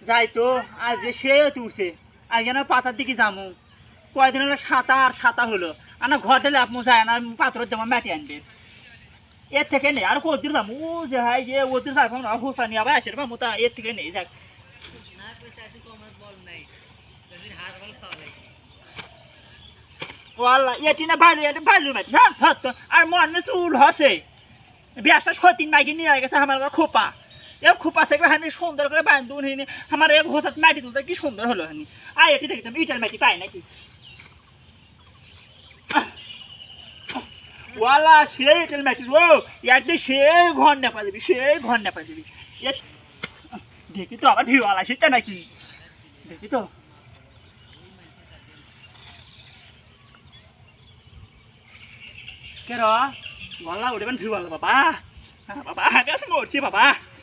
যাই তো আর যে সে তুলছে আর যেন পাতার দিকে যামু কয়দিন হলো সাতা হলো আনা ঘর দিলে আপনি যায় না পাথরের জমা মাটি আনবে এর থেকে নেই আর কদিন যাবো ও যে হাই যে ওদের যাবো না হোসা নিয়ে আবার আসে বামু তা এর থেকে নেই যাক ওয়াল্লা এটি না ভালো মাটি হ্যাঁ আর মনে চুল হসে বিয়াসটা সতীন মাইকে নিয়ে গেছে আমার খোপা এ খোপা থেকে আমি সুন্দর করে বান্ধব নিয়ে আমার এক হোসাত মাটি তুলতে কি সুন্দর হলো হানি আর এটি দেখতাম ইটার মাটি পাই নাকি ওয়ালা সেই ইটার মাটি ও একদিন সেই ঘর নেপা দিবি সেই ঘর নেপা দিবি দেখি তো আবার ভিওয়ালা সেটা নাকি দেখি তো কে রা ওয়ালা উঠে ভিওয়ালা বাবা বাবা গাছ মরছি বাবা